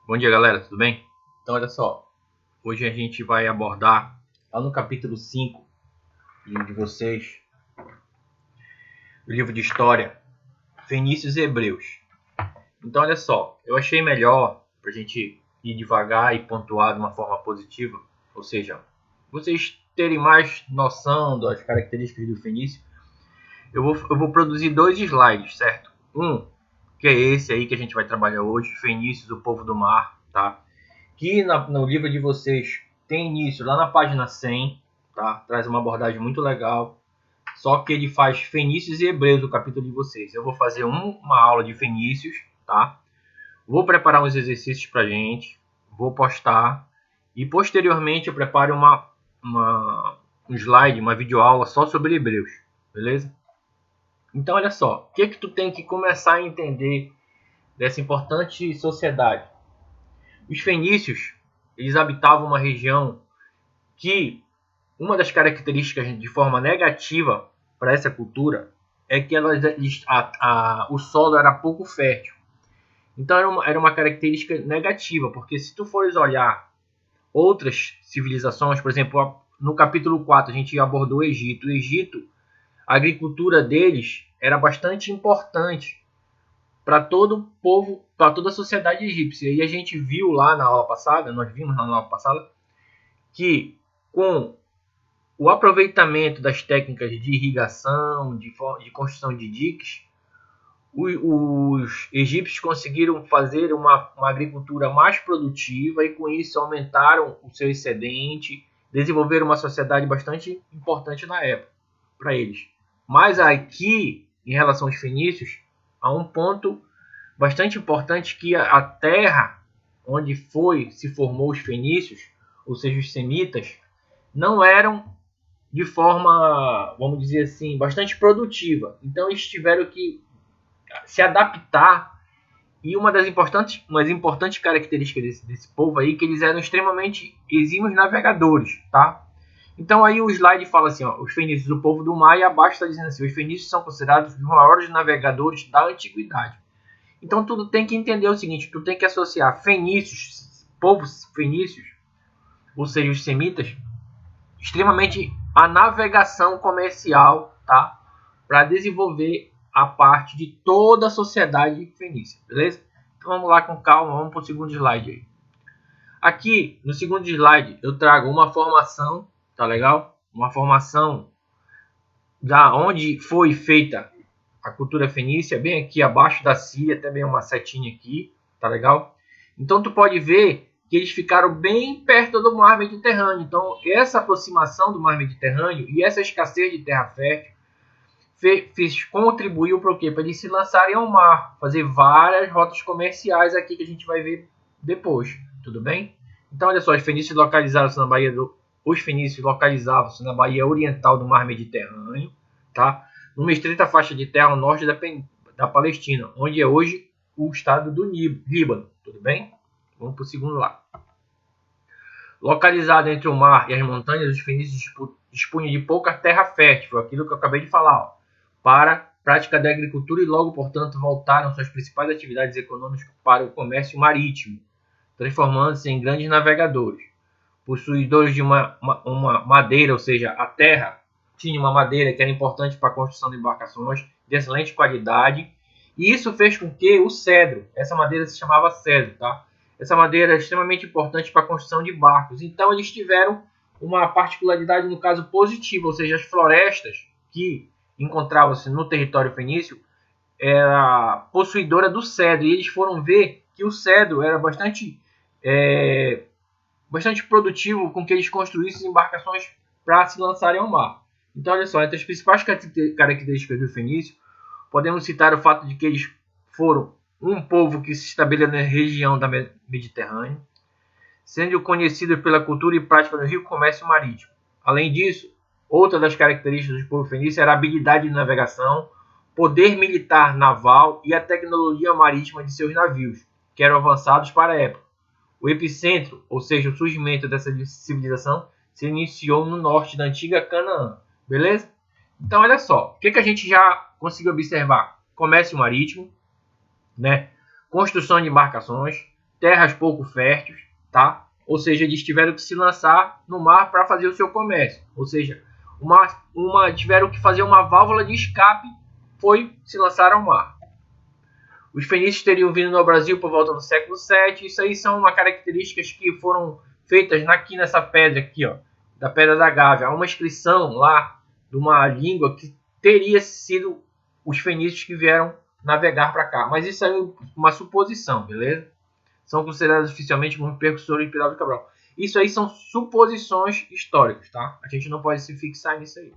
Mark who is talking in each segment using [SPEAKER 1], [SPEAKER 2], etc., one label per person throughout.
[SPEAKER 1] Bom dia, galera, tudo bem? Então, olha só, hoje a gente vai abordar lá no capítulo 5 de vocês, o livro de história, Fenícios e Hebreus. Então, olha só, eu achei melhor para a gente ir devagar e pontuar de uma forma positiva, ou seja, vocês terem mais noção das características do Fenício. Eu vou produzir 2 slides, certo? Um, que é esse aí que a gente vai trabalhar hoje, Fenícios, o povo do mar, tá? Que no livro de vocês tem início lá na página 100, tá? Traz uma abordagem muito legal. Só que ele faz Fenícios e Hebreus, o capítulo de vocês. Eu vou fazer uma aula de Fenícios, tá? Vou preparar uns exercícios pra gente, vou postar e posteriormente eu preparo um slide, uma videoaula só sobre Hebreus, beleza? Então olha só, o que tu tem que começar a entender dessa importante sociedade? Os fenícios, eles habitavam uma região que uma das características de forma negativa para essa cultura é que o solo era pouco fértil. Então era uma característica negativa, porque se tu fores olhar outras civilizações, por exemplo, no capítulo 4 a gente abordou o Egito. O Egito, a agricultura deles era bastante importante para todo o povo, para toda a sociedade egípcia. E a gente viu lá na aula passada, nós vimos na aula passada, que com o aproveitamento das técnicas de irrigação, de construção de diques, os egípcios conseguiram fazer uma agricultura mais produtiva e com isso aumentaram o seu excedente, desenvolveram uma sociedade bastante importante na época para eles. Mas aqui, em relação aos fenícios, há um ponto bastante importante que a terra onde se formou os fenícios, ou seja, os semitas, não eram de forma, vamos dizer assim, bastante produtiva. Então eles tiveram que se adaptar e umas importantes características desse povo aí que eles eram extremamente exímios navegadores, tá? Então aí o slide fala assim, ó, os fenícios, o povo do mar, e abaixo está dizendo assim, os fenícios são considerados os maiores navegadores da antiguidade. Então tu tem que entender o seguinte, tu tem que associar fenícios, povos fenícios, ou seja, os semitas, extremamente a navegação comercial, tá? Para desenvolver a parte de toda a sociedade fenícia, beleza? Então vamos lá com calma, vamos para o segundo slide aí. Aqui no segundo slide eu trago uma formação, tá legal? Uma formação da onde foi feita a cultura fenícia, bem aqui abaixo da Síria, também uma setinha aqui, tá legal? Então tu pode ver que eles ficaram bem perto do mar Mediterrâneo. Então essa aproximação do mar Mediterrâneo e essa escassez de terra fértil contribuiu para o quê? Para eles se lançarem ao mar, fazer várias rotas comerciais aqui que a gente vai ver depois, tudo bem? Então olha só, os fenícios localizavam-se na Baía Oriental do Mar Mediterrâneo, tá? Numa estreita faixa de terra ao norte da Palestina, onde é hoje o estado do Líbano, tudo bem? Vamos para o segundo lá. Localizado entre o mar e as montanhas, os fenícios dispunham de pouca terra fértil, aquilo que eu acabei de falar, ó, para a prática da agricultura e logo, portanto, voltaram suas principais atividades econômicas para o comércio marítimo, transformando-se em grandes navegadores. Possuidores de uma madeira, ou seja, a terra tinha uma madeira que era importante para a construção de embarcações de excelente qualidade, e isso fez com que o cedro, essa madeira se chamava cedro, tá? Essa madeira é extremamente importante para a construção de barcos. Então eles tiveram uma particularidade no caso positiva, ou seja, as florestas que encontravam-se no território fenício era possuidora do cedro, e eles foram ver que o cedro era bastante produtivo com que eles construíssem embarcações para se lançarem ao mar. Então, olha só, entre as principais características do fenício, podemos citar o fato de que eles foram um povo que se estabeleceu na região da Mediterrânea, sendo conhecido pela cultura e prática do rico comércio marítimo. Além disso, outra das características do povo fenício era a habilidade de navegação, poder militar naval e a tecnologia marítima de seus navios, que eram avançados para a época. O epicentro, ou seja, o surgimento dessa civilização, se iniciou no norte da antiga Canaã. Beleza? Então, olha só. O que a gente já conseguiu observar? Comércio marítimo, né? Construção de embarcações, terras pouco férteis, tá? Ou seja, eles tiveram que se lançar no mar para fazer o seu comércio. Ou seja, tiveram que fazer uma válvula de escape, foi se lançar ao mar. Os fenícios teriam vindo ao Brasil por volta do século VII. Isso aí são uma características que foram feitas aqui nessa pedra aqui, ó, da Pedra da Gávea. Há uma inscrição lá de uma língua que teria sido os fenícios que vieram navegar para cá. Mas isso é uma suposição, beleza? São considerados oficialmente como precursores de Pedro Cabral. Isso aí são suposições históricas, tá? A gente não pode se fixar nisso aí.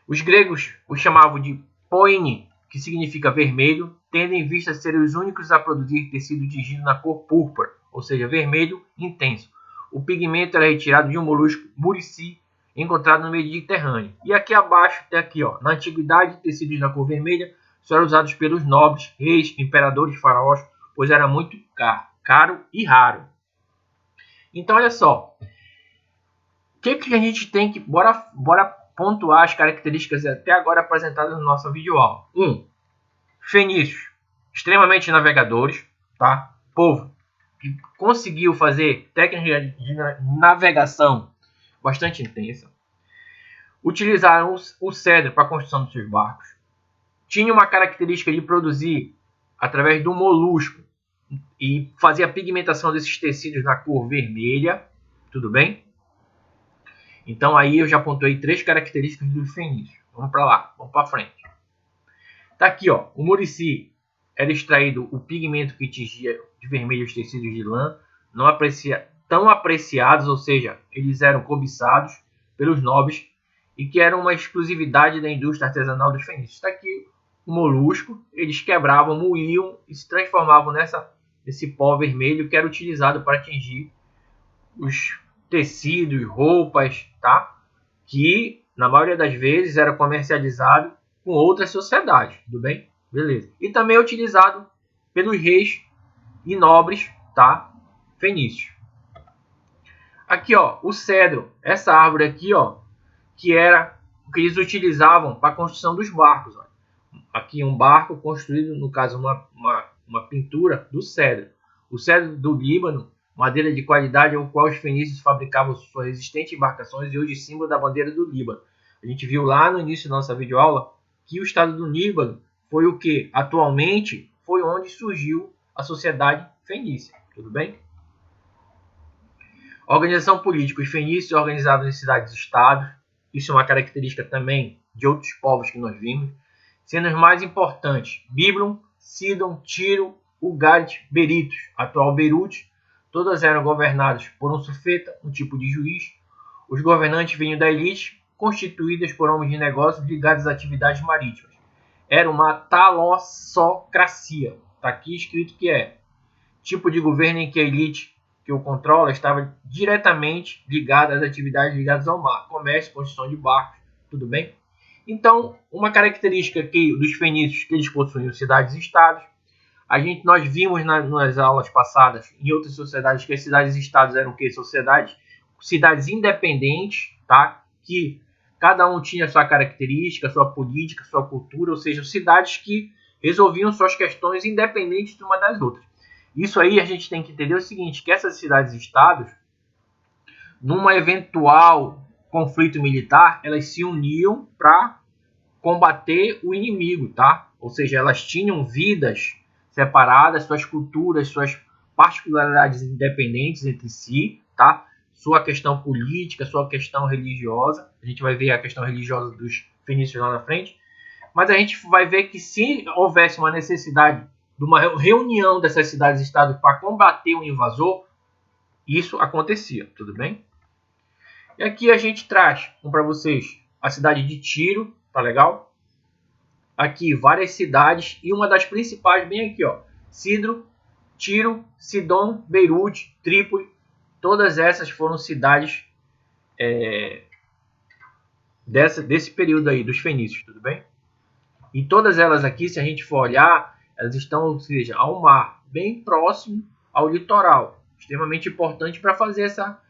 [SPEAKER 1] Os gregos o chamavam de poine, que significa vermelho, tendo em vista serem os únicos a produzir tecido tingido na cor púrpura, ou seja, vermelho intenso. O pigmento era retirado de um molusco murici, encontrado no Mediterrâneo. E aqui abaixo tem aqui, ó, na antiguidade, tecidos da cor vermelha só eram usados pelos nobres, reis, imperadores, faraós, pois era muito caro e raro. Então, olha só. O que a gente tem que... Bora pontuar as características até agora apresentadas na nossa videoaula. 1. Fenícios. Extremamente navegadores, tá? Povo que conseguiu fazer técnica de navegação bastante intensa. Utilizaram o cedro para a construção dos seus barcos. Tinha uma característica de produzir através do molusco e fazer a pigmentação desses tecidos na cor vermelha. Tudo bem? Então aí eu já pontuei 3 características dos fenícios. Vamos para lá, vamos para frente. Tá aqui, ó, o murici era extraído o pigmento que tingia de vermelho os tecidos de lã, tão apreciados, ou seja, eles eram cobiçados pelos nobres e que eram uma exclusividade da indústria artesanal dos fenícios. Está aqui o molusco, eles quebravam, moíam e se transformavam nesse pó vermelho que era utilizado para tingir os tecidos, roupas, tá? Que na maioria das vezes era comercializado com outras sociedades, tudo bem? Beleza. E também é utilizado pelos reis e nobres, tá? Fenícios. Aqui, ó, o cedro, essa árvore aqui, ó, que era o que eles utilizavam para a construção dos barcos. Ó. Aqui um barco construído, no caso, uma pintura do cedro. O cedro do Líbano, madeira de qualidade ao qual os fenícios fabricavam suas resistentes embarcações e hoje símbolo da bandeira do Líbano. A gente viu lá no início da nossa videoaula que o estado do Líbano foi o que atualmente foi onde surgiu a sociedade fenícia. Tudo bem? Organização política. Os fenícios organizavam em cidades-estados. Isso é uma característica também de outros povos que nós vimos. Sendo os mais importantes, Bíblon, Sidon, Tiro, Ugarit, Beritos, atual Beirute. Todas eram governadas por um sufeta, um tipo de juiz. Os governantes vinham da elite, constituídas por homens de negócios ligados às atividades marítimas. Era uma talossocracia. Está aqui escrito que é tipo de governo em que a elite que o controla estava diretamente ligada às atividades ligadas ao mar, comércio, construção de barcos, tudo bem? Então, uma característica dos fenícios que eles possuíam cidades e estados. Nós vimos nas aulas passadas, em outras sociedades, que as cidades e estados eram o quê? Cidades independentes, tá? Que cada um tinha sua característica, sua política, sua cultura, ou seja, cidades que resolviam suas questões independentes de uma das outras. Isso aí a gente tem que entender o seguinte, que essas cidades e estados, numa eventual conflito militar, elas se uniam para combater o inimigo, tá? Ou seja, elas tinham vidas separadas, suas culturas, suas particularidades independentes entre si, tá? Sua questão política, sua questão religiosa. A gente vai ver a questão religiosa dos fenícios lá na frente. Mas a gente vai ver que se houvesse uma necessidade de uma reunião dessas cidades e estados para combater o invasor, isso acontecia, tudo bem? E aqui a gente traz para vocês a cidade de Tiro, tá legal? Aqui várias cidades e uma das principais bem aqui, ó, Sidro, Tiro, Sidom, Beirute, Trípoli, todas essas foram cidades desse período aí dos fenícios, tudo bem? E todas elas aqui, se a gente for olhar, elas estão, ou seja, ao mar, bem próximo ao litoral. Extremamente importante para fazer essa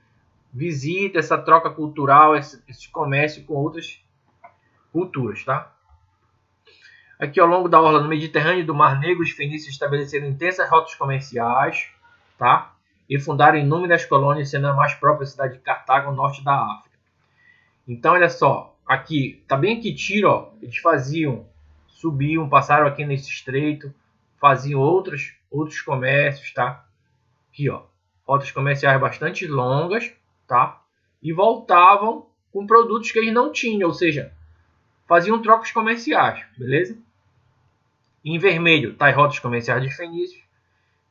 [SPEAKER 1] visita, essa troca cultural, esse comércio com outras culturas, tá? Aqui ao longo da orla do Mediterrâneo e do Mar Negro, os fenícios estabeleceram intensas rotas comerciais. tá? E fundaram inúmeras colônias, sendo a mais própria cidade de Cartago, no norte da África. Então, olha só, aqui, tá bem aqui tiro, ó, eles subiam, passaram aqui nesse estreito, faziam outros comércios, tá? Aqui, ó, rotas comerciais bastante longas, tá? E voltavam com produtos que eles não tinham, ou seja, faziam trocas comerciais, beleza? Em vermelho, tá as rotas comerciais dos fenícios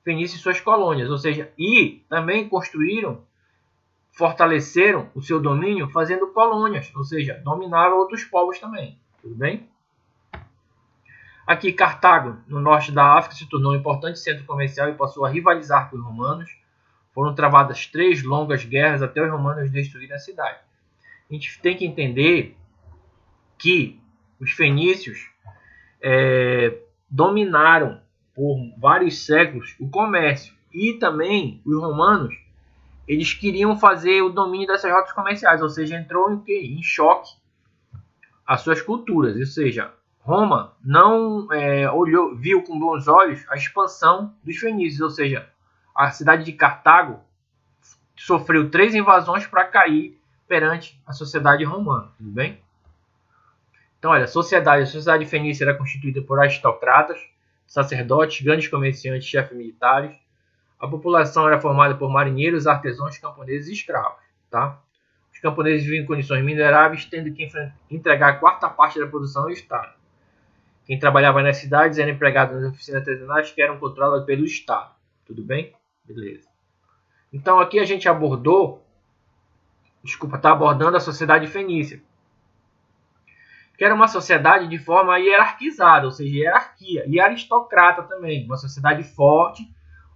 [SPEAKER 1] e suas colônias, ou seja, e também fortaleceram o seu domínio fazendo colônias, ou seja, dominaram outros povos também, tudo bem? Aqui, Cartago, no norte da África, se tornou um importante centro comercial e passou a rivalizar com os romanos. Foram travadas 3 longas guerras até os romanos destruírem a cidade. A gente tem que entender que os fenícios dominaram por vários séculos o comércio, e também os romanos, eles queriam fazer o domínio dessas rotas comerciais, ou seja, entrou em choque as suas culturas, ou seja, Roma não viu com bons olhos a expansão dos fenícios, ou seja, a cidade de Cartago sofreu 3 invasões para cair perante a sociedade romana, tudo bem? Então, olha, a sociedade fenícia era constituída por aristocratas, sacerdotes, grandes comerciantes, chefes militares. A população era formada por marinheiros, artesãos, camponeses e escravos, tá? Os camponeses viviam em condições miseráveis, tendo que entregar a 4ª parte da produção ao Estado. Quem trabalhava nas cidades era empregado nas oficinas artesanais, que eram controladas pelo Estado. Tudo bem? Beleza. Então, aqui a gente está abordando a sociedade fenícia, que era uma sociedade de forma hierarquizada, ou seja, hierarquia, e aristocrata também, uma sociedade forte,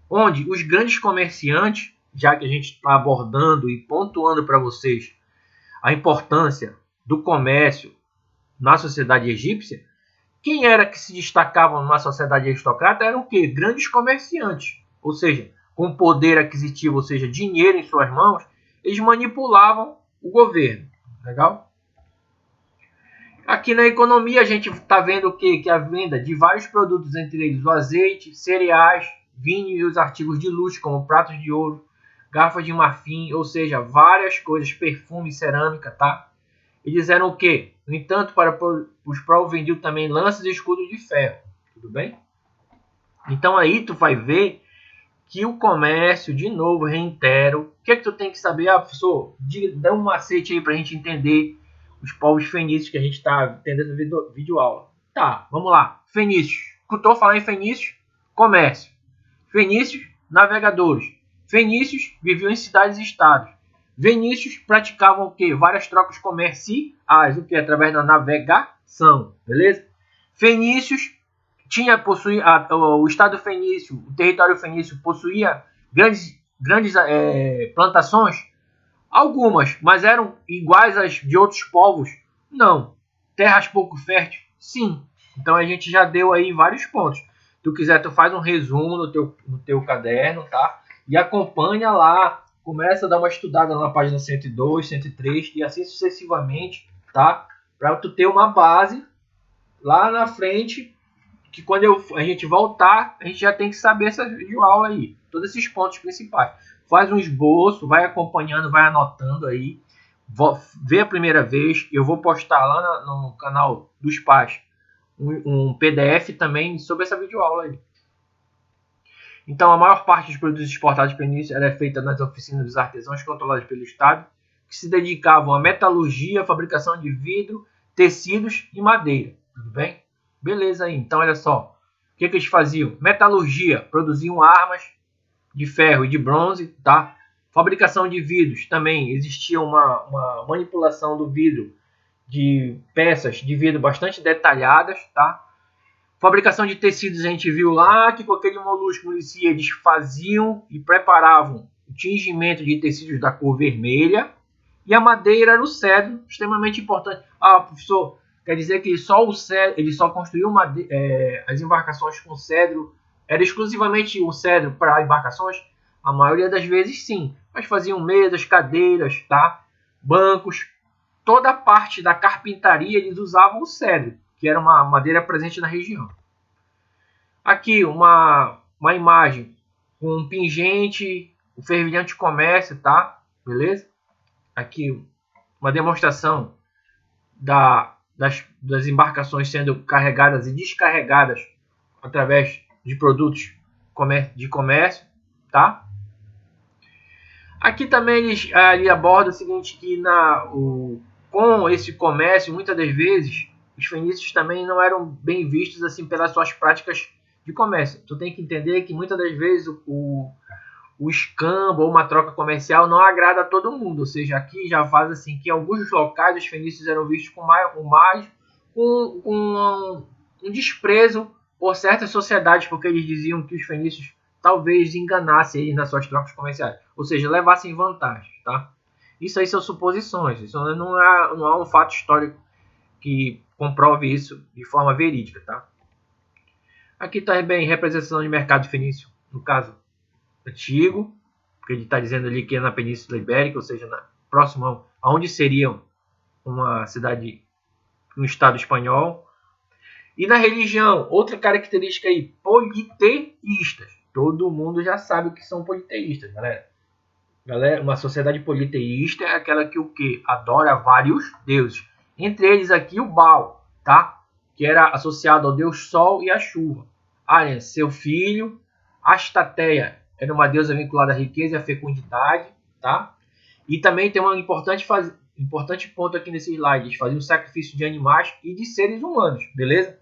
[SPEAKER 1] onde os grandes comerciantes, já que a gente está abordando e pontuando para vocês a importância do comércio na sociedade egípcia, quem era que se destacava numa sociedade aristocrata eram o quê? Grandes comerciantes, ou seja, com poder aquisitivo, ou seja, dinheiro em suas mãos, eles manipulavam o governo. Legal? Aqui na economia a gente está vendo o quê? Que a venda de vários produtos, entre eles o azeite, cereais, vinho e os artigos de luxo, como pratos de ouro, garrafas de marfim, ou seja, várias coisas, perfume, cerâmica, tá? Eles eram o quê? No entanto, para os povos vendiam também lanças e escudos de ferro, tudo bem? Então aí tu vai ver que o comércio, de novo, reitero, o que é que tu tem que saber? Ah, professor, dá um macete aí para a gente entender os povos fenícios que a gente está tendo essa videoaula. Tá, vamos lá. Fenícios. Escutou falar em fenícios? Comércio. Fenícios, navegadores. Fenícios viviam em cidades e estados. Fenícios praticavam o quê? Várias trocas comerciais, o que? Através da navegação, beleza? Fenícios o estado fenício, o território fenício possuía grandes plantações. Algumas, mas eram iguais às de outros povos? Não. Terras pouco férteis? Sim. Então a gente já deu aí vários pontos. Se tu quiser, tu faz um resumo no teu caderno, tá? E acompanha lá. Começa a dar uma estudada na página 102, 103 e assim sucessivamente, tá? Para tu ter uma base lá na frente, que quando a gente voltar, a gente já tem que saber essa videoaula aí. Todos esses pontos principais. Faz um esboço, vai acompanhando, vai anotando aí. Vê a primeira vez. Eu vou postar lá no canal dos pais um PDF também sobre essa videoaula aí. Então, a maior parte dos produtos exportados pelo início era feita nas oficinas dos artesãos controladas pelo Estado, que se dedicavam à metalurgia, fabricação de vidro, tecidos e madeira. Tudo bem? Beleza aí. Então, olha só. O que eles faziam? Metalurgia. Produziam armas de ferro e de bronze, tá? Fabricação de vidros, também existia uma manipulação do vidro, de peças de vidro bastante detalhadas, tá? Fabricação de tecidos, a gente viu lá que com aquele molusco eles faziam e preparavam o tingimento de tecidos da cor vermelha, e a madeira era o cedro, extremamente importante. Ah, professor, quer dizer que ele só construiu as embarcações com cedro? Era exclusivamente o cedro para embarcações? A maioria das vezes sim, mas faziam mesas, cadeiras, tá? Bancos, toda a parte da carpintaria eles usavam o cedro, que era uma madeira presente na região. Aqui uma imagem com pingente, o fervilhante comércio, tá? Beleza? Aqui uma demonstração das embarcações sendo carregadas e descarregadas através de produtos de comércio, tá? Aqui também eles ali abordam o seguinte, que com esse comércio, muitas das vezes, os fenícios também não eram bem vistos assim pelas suas práticas de comércio. Tu tem que entender que muitas das vezes o escambo ou uma troca comercial não agrada a todo mundo. Ou seja, aqui já faz assim que em alguns locais os fenícios eram vistos com um desprezo por certas sociedades, porque eles diziam que os fenícios talvez enganassem eles nas suas trocas comerciais, ou seja, levassem vantagem, tá? Isso aí são suposições, isso não há um fato histórico que comprove isso de forma verídica, tá? Aqui está bem representação de mercado fenício, no caso antigo, porque ele está dizendo ali que é na Península Ibérica, ou seja, próximo aonde seria uma cidade, um estado espanhol. E na religião, outra característica aí, politeístas. Todo mundo já sabe o que são politeístas, galera. Uma sociedade politeísta é aquela que o quê? Adora vários deuses. Entre eles aqui o Baal, tá? Que era associado ao deus Sol e à chuva. Arias, seu filho. Astateia era uma deusa vinculada à riqueza e à fecundidade, tá? E também tem um importante ponto aqui nesse slide. Eles faziam sacrifício de animais e de seres humanos, beleza?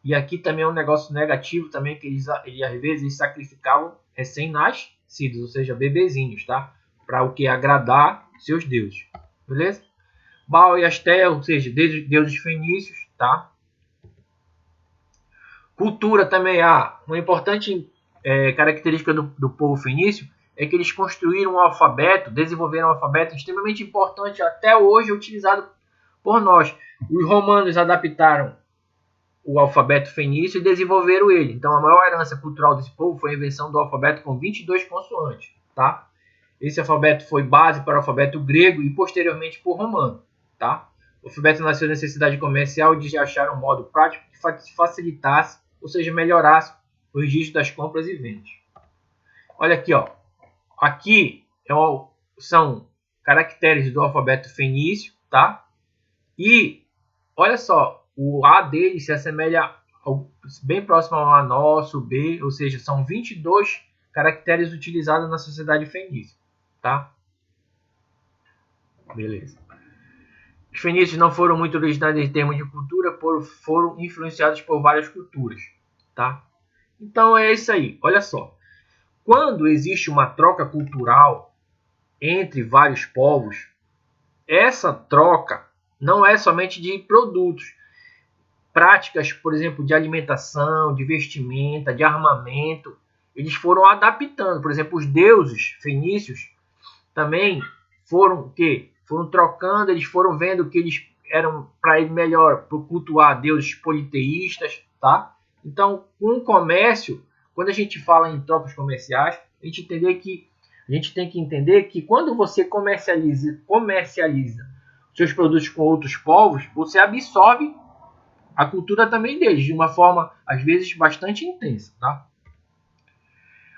[SPEAKER 1] E aqui também é um negócio negativo também, que eles às vezes sacrificavam recém-nascidos, ou seja, bebezinhos, tá? Para o que? Agradar seus deuses, beleza? Baal e Asteia, ou seja, deuses fenícios, tá? Cultura também há uma importante característica do povo fenício é que eles construíram um alfabeto, desenvolveram um alfabeto extremamente importante, até hoje utilizado por nós. Os romanos adaptaram o alfabeto fenício e desenvolveram ele. Então, a maior herança cultural desse povo foi a invenção do alfabeto com 22 consoantes, tá? Esse alfabeto foi base para o alfabeto grego e posteriormente por romano, tá? O alfabeto nasceu da necessidade comercial de achar um modo prático que facilitasse, ou seja, melhorasse o registro das compras e vendas. Olha aqui, ó. Aqui são caracteres do alfabeto fenício, tá? E olha só, o A dele se assemelha bem próximo ao A nosso, B, ou seja, são 22 caracteres utilizados na sociedade fenícia, tá? Beleza. Os fenícios não foram muito originais em termos de cultura, foram influenciados por várias culturas, tá? Então é isso aí, olha só. Quando existe uma troca cultural entre vários povos, essa troca não é somente de produtos, práticas, por exemplo, de alimentação, de vestimenta, de armamento, eles foram adaptando. Por exemplo, os deuses fenícios também foram trocando, eles foram vendo que eles eram para ir melhor para cultuar deuses politeístas, tá? Então, com o comércio, quando a gente fala em trocas comerciais, a gente tem que entender que quando você comercializa seus produtos com outros povos, você absorve a cultura também deles, de uma forma, às vezes, bastante intensa, tá?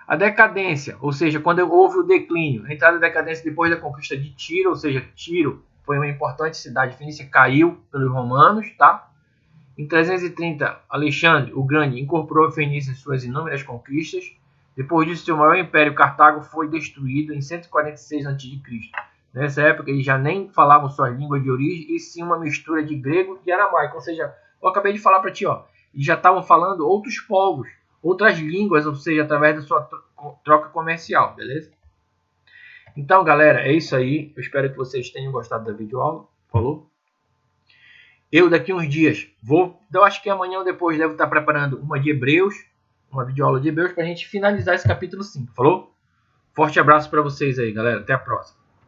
[SPEAKER 1] A decadência, ou seja, quando houve o declínio, a entrada da decadência depois da conquista de Tiro, ou seja, Tiro foi uma importante cidade fenícia, caiu pelos romanos, tá? Em 330, Alexandre o Grande incorporou a Fenícia em suas inúmeras conquistas. Depois disso, seu maior império, Cartago, foi destruído em 146 a.C. Nessa época, eles já nem falavam sua língua de origem, e sim uma mistura de grego e aramaico, ou seja, eu acabei de falar para ti, ó, eles já estavam falando outros povos, outras línguas, ou seja, através da sua troca comercial, beleza? Então, galera, é isso aí. Eu espero que vocês tenham gostado da videoaula. Falou? Eu, daqui uns dias, eu acho que amanhã ou depois, devo estar preparando uma de Hebreus, uma videoaula de Hebreus, para a gente finalizar esse capítulo 5. Falou? Forte abraço para vocês aí, galera. Até a próxima.